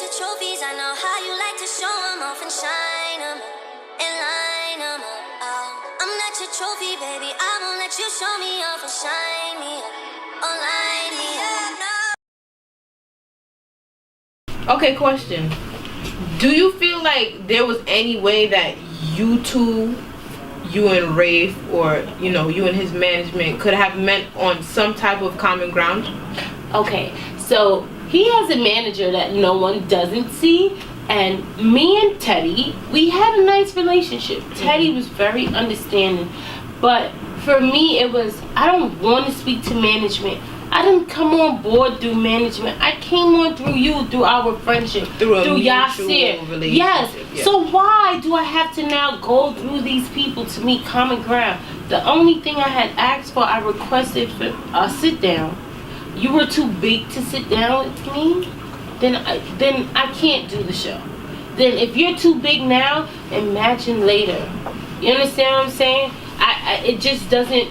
your trophies. I know how you like to show them off and shine them and line them up. Oh, I'm not your trophy, baby. I won't let you show me off and shine me up or line me up. Okay, question. Do you feel like there was any way that you two, you and Rafe, or you and his management could have met on some type of common ground? Okay, so he has a manager that no one doesn't see, and me and Teddy, we had a nice relationship. Teddy was very understanding, but for me it was, I don't want to speak to management. I didn't come on board through management. I came on through you, through our friendship, through Yasir. Relationship. Yes. Yeah. So why do I have to now go through these people to meet common ground? The only thing I had asked for, I requested for a sit down. You were too big to sit down with me. Then I can't do the show. Then if you're too big now, imagine later. You understand what I'm saying? It just doesn't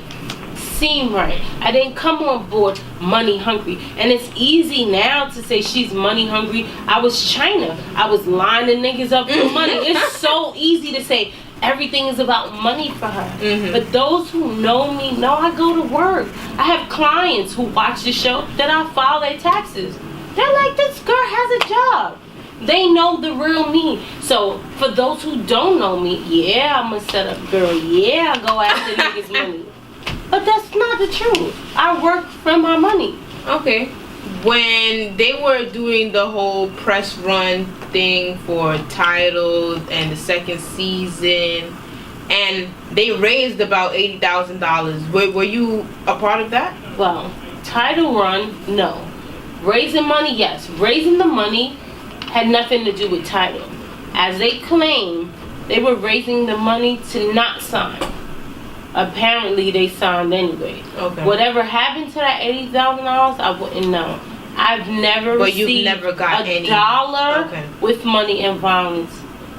seem right. I didn't come on board money hungry, and it's easy now to say she's money hungry. I was Chyna. I was lining niggas up for money. It's so easy to say everything is about money for her. But those who know me know I go to work. I have clients who watch the show that I file their taxes. They're like, this girl has a job. They know the real me. So for those who don't know me, yeah, I'm a setup girl. Yeah, I go after niggas' money. But that's not the truth. I work for my money. Okay. When they were doing the whole press run thing for titles and the second season, and they raised about $80,000, were you a part of that? Well, title run, no. Raising money, yes. Raising the money had nothing to do with title. As they claim, they were raising the money to not sign. Apparently they signed anyway. Okay. Whatever happened to that $80,000, I wouldn't know. I've never received never got a dollar with money and violence.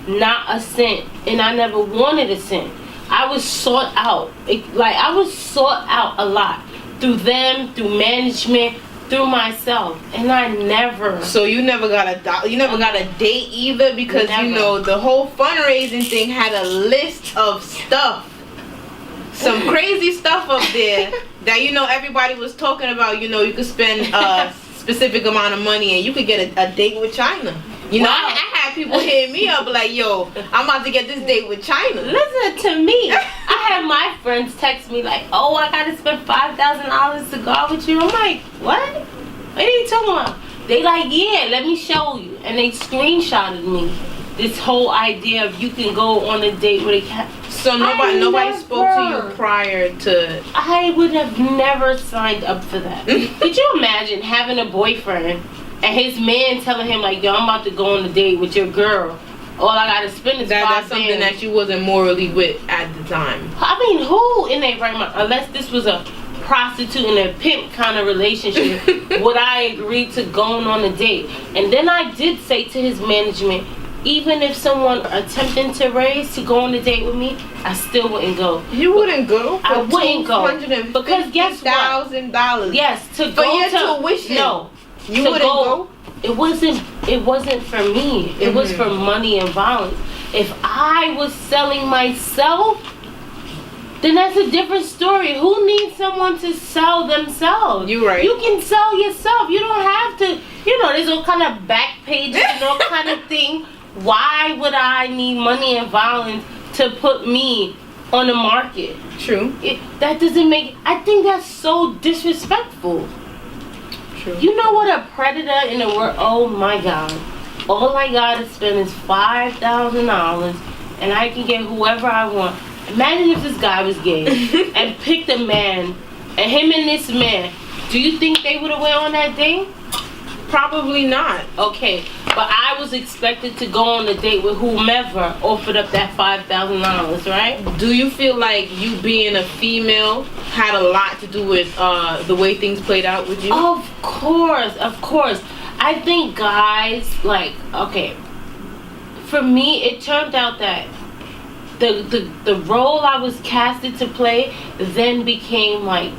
Not a cent. And I never wanted a cent. I was sought out. I was sought out a lot. Through them, through management, through myself. And I never. So you never got a dollar? You never got a date either? Because the whole fundraising thing had a list of stuff. Some crazy stuff up there that everybody was talking about. You could spend a specific amount of money and you could get a date with Chyna. Wow. I had people hitting me up like, yo, I'm about to get this date with Chyna. Listen to me. I had my friends text me like, oh, I gotta spend $5,000 to go out with you. I'm like, what? What are you talking about? They like, yeah, let me show you. And they screenshotted me this whole idea of you can go on a date with a cat. So nobody spoke to you prior to... I would have never signed up for that. Could you imagine having a boyfriend and his man telling him like, yo, I'm about to go on a date with your girl. All I gotta spend is that's something that you wasn't morally with at the time. I mean, who in their right mind, unless this was a prostitute and a pimp kind of relationship, would I agree to going on a date? And then I did say to his management, even if someone attempting to raise to go on a date with me, I still wouldn't go. You wouldn't go? I wouldn't go. Because guess what? $1,000. Yes, to for go your to tuition. No. You wouldn't go? It wasn't for me. It was for money and violence. If I was selling myself, then that's a different story. Who needs someone to sell themselves? You're right. You can sell yourself. You don't have to, there's all kind of back pages and all kind of thing. Why would I need money and violence to put me on the market? True. That doesn't make... I think that's so disrespectful. True. You know what a predator in the world... Oh my God. All I gotta spend is $5,000 and I can get whoever I want. Imagine if this guy was gay and picked a man, and him and this man, do you think they would have went on that date? Probably not. Okay, but I was expected to go on a date with whomever offered up that $5,000, right? Do you feel like you being a female had a lot to do with the way things played out with you? Of course. I think guys, okay, for me, it turned out that the role I was casted to play then became like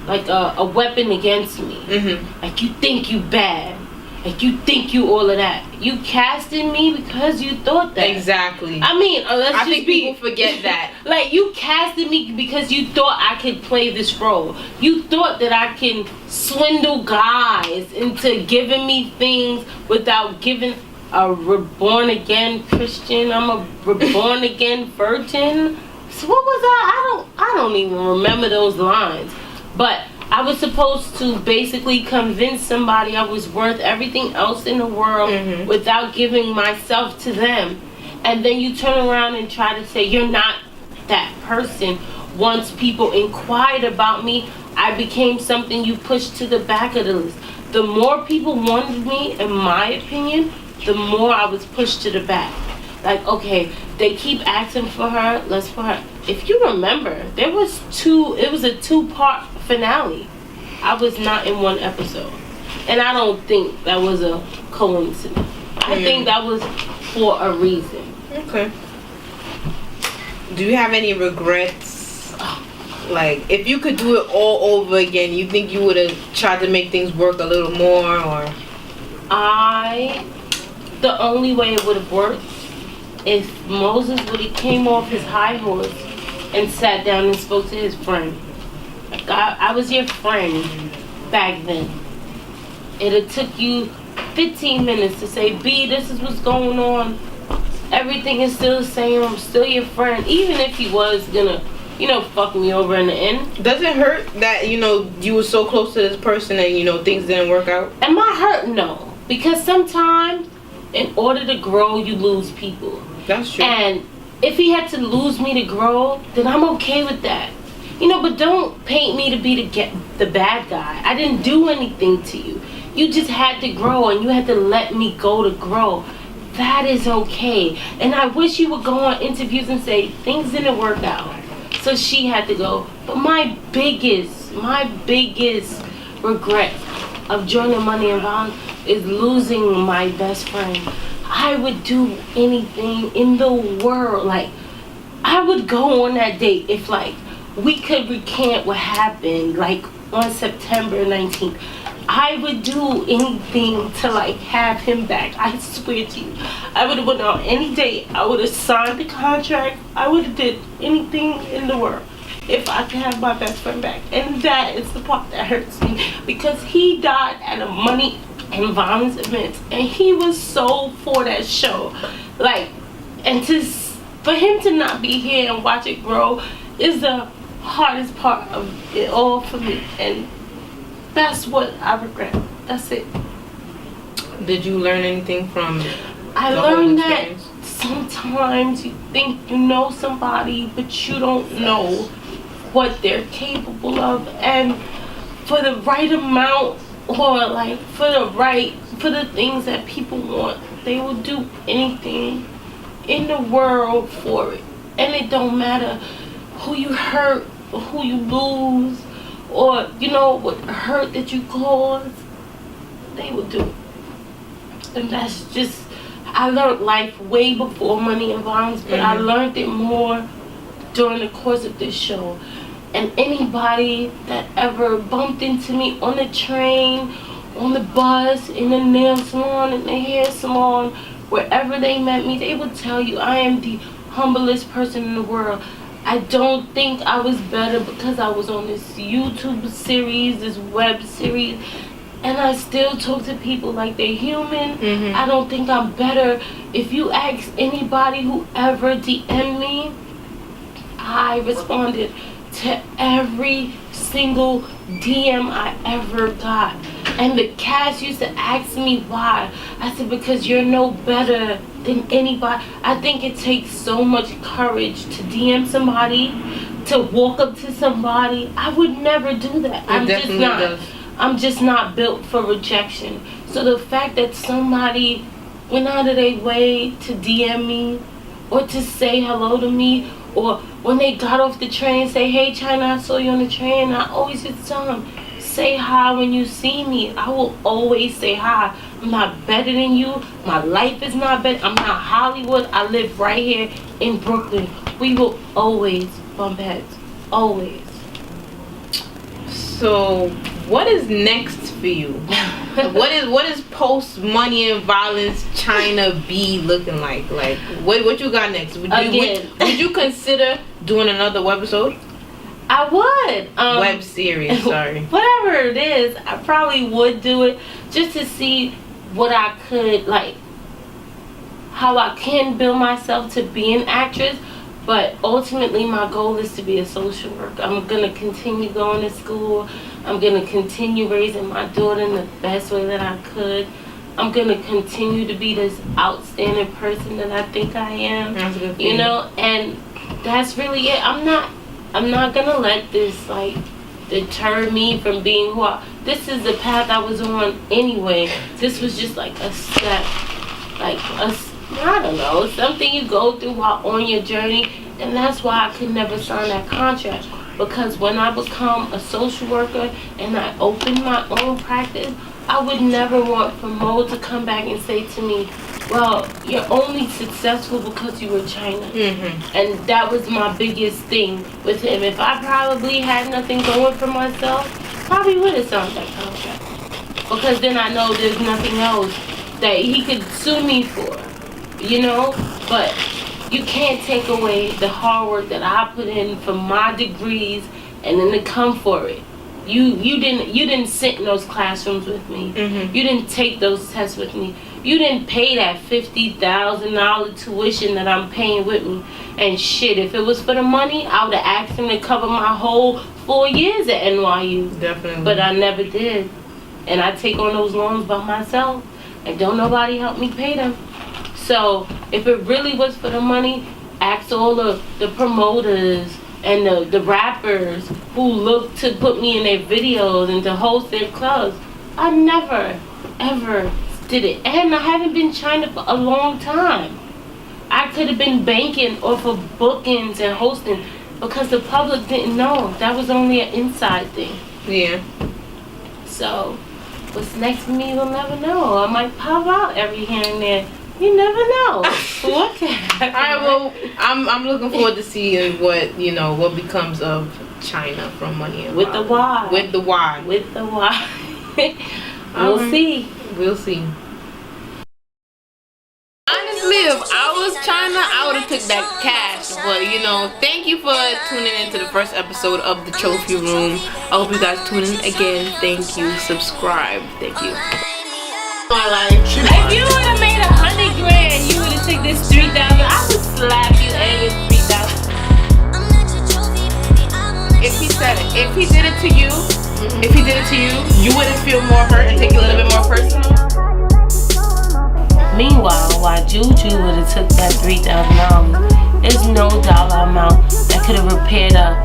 a weapon against me. Like, you think you bad. Like, you think you all of that. You casted me because you thought that. Exactly. I mean, I think people forget that. Like, you casted me because you thought I could play this role. You thought that I can swindle guys into giving me things without giving a reborn again Christian. I'm a reborn again virgin. So what was I don't even remember those lines. But I was supposed to basically convince somebody I was worth everything else in the world without giving myself to them. And then you turn around and try to say you're not that person. Once people inquired about me, I became something you pushed to the back of the list. The more people wanted me, in my opinion, the more I was pushed to the back. Like, okay, they keep asking for her, let's put her. If you remember, it was a 2-part finale. I was not in one episode. And I don't think that was a coincidence. I think that was for a reason. Okay. Do you have any regrets? Like, if you could do it all over again, you think you would have tried to make things work a little more, or? The only way it would have worked if Moses would have came off his high horse and sat down and spoke to his friend. Like, I was your friend back then. It had took you 15 minutes to say, B, this is what's going on. Everything is still the same. I'm still your friend. Even if he was gonna, fuck me over in the end. Does it hurt that, you were so close to this person and, things didn't work out? Am I hurt? No. Because sometimes, in order to grow, you lose people. That's true. And if he had to lose me to grow, then I'm okay with that. But don't paint me to be the bad guy. I didn't do anything to you. You just had to grow, and you had to let me go to grow. That is okay. And I wish you would go on interviews and say, things didn't work out, so she had to go. But my biggest regret of joining Money and Violence is losing my best friend. I would do anything in the world. Like, I would go on that date if, like, we could recant what happened, like, on September 19th. I would do anything to, like, have him back. I swear to you. I would have went on any date. I would have signed the contract. I would have did anything in the world if I could have my best friend back. And that is the part that hurts me, because he died at a Money and Violence event, and he was so for that show. Like, and for him to not be here and watch it grow is the hardest part of it all for me. And that's what I regret. That's it. Did you learn anything from I learned that sometimes you think you know somebody, but you don't know what they're capable of. And for the right amount, or like for the things that people want, they will do anything in the world for it. And it don't matter who you hurt or who you lose, or what hurt that you cause, they will do it. And that's just, I learned life way before Money and Violence, but I learned it more during the course of this show. And anybody that ever bumped into me on the train, on the bus, in the nail salon, in the hair salon, wherever they met me, they would tell you I am the humblest person in the world. I don't think I was better because I was on this YouTube series, this web series, and I still talk to people like they're human. I don't think I'm better. If you ask anybody who ever DM'd me, I responded to every single DM I ever got. And the cast used to ask me why. I said, because you're no better than anybody. I think it takes so much courage to DM somebody, to walk up to somebody. I would never do that. I'm just not built for rejection. So the fact that somebody went out of their way to DM me, or to say hello to me, or when they got off the train, say, hey Chyna, I saw you on the train. I always just tell them, say hi when you see me. I will always say hi. I'm not better than you. My life is not better. I'm not Hollywood. I live right here in Brooklyn. We will always bump heads. Always. So, what is next for you? What is post money and violence Chyna B looking like? Like what you got next? Would you consider doing another webisode? I would. Web series, sorry. Whatever it is, I probably would do it just to see what I could, like, how I can build myself to be an actress. But ultimately, my goal is to be a social worker. I'm going to continue going to school. I'm going to continue raising my daughter in the best way that I could. I'm going to continue to be this outstanding person that I think I am. That's a good you know, and that's really it. I'm not going to let this, like, deter me from being who this is the path I was on anyway. This was just like a step, like I don't know, something you go through while on your journey. And that's why I could never sign that contract, because when I become a social worker and I open my own practice, I would never want for Mo to come back and say to me, well, you're only successful because you were Chyna. And that was my biggest thing with him. If I probably had nothing going for myself, probably would have signed that contract, because then I know there's nothing else that he could sue me for, you know. But you can't take away the hard work that I put in for my degrees, and then to come for it. You didn't sit in those classrooms with me. You didn't take those tests with me. You didn't pay that $50,000 tuition that I'm paying with me. And shit, if it was for the money, I would have asked him to cover my whole 4 years at NYU. Definitely. But I never did. And I take on those loans by myself, and don't nobody help me pay them. So if it really was for the money, ask all of the promoters and the rappers who look to put me in their videos and to host their clubs. I never, ever did it. And I haven't been Chyna for a long time. I could have been banking off of bookings and hosting, because the public didn't know. That was only an inside thing. Yeah. So what's next for me, we'll never know. I might pop out every here and there. You never know. What can happen? All right, well, I'm looking forward to seeing what becomes of Chyna from Money and with the Y. With the Y. With the Y. We'll see. We'll see. Honestly, if I was Chyna, I would have took that cash. But thank you for tuning in to the first episode of The Trophy Room. I hope you guys tune in again. Thank you. Subscribe. Thank you. If you would have made $100,000, you would have took this $3,000. I would slap you and your $3,000. If he did it to you, you wouldn't feel more hurt and take it a little bit more personal. Meanwhile, while Juju would have took that $3,000, there's no dollar amount that could have repaired a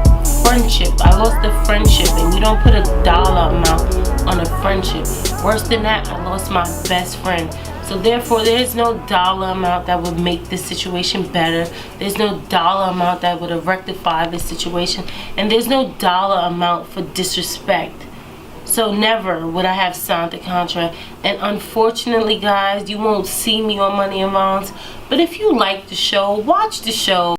friendship. I lost the friendship, and you don't put a dollar amount on a friendship. Worse than that, I lost my best friend. So therefore, there's no dollar amount that would make this situation better. There's no dollar amount that would have rectified this situation. And there's no dollar amount for disrespect. So never would I have signed the contract. And unfortunately, guys, you won't see me on Money and Violence. But if you like the show, watch the show.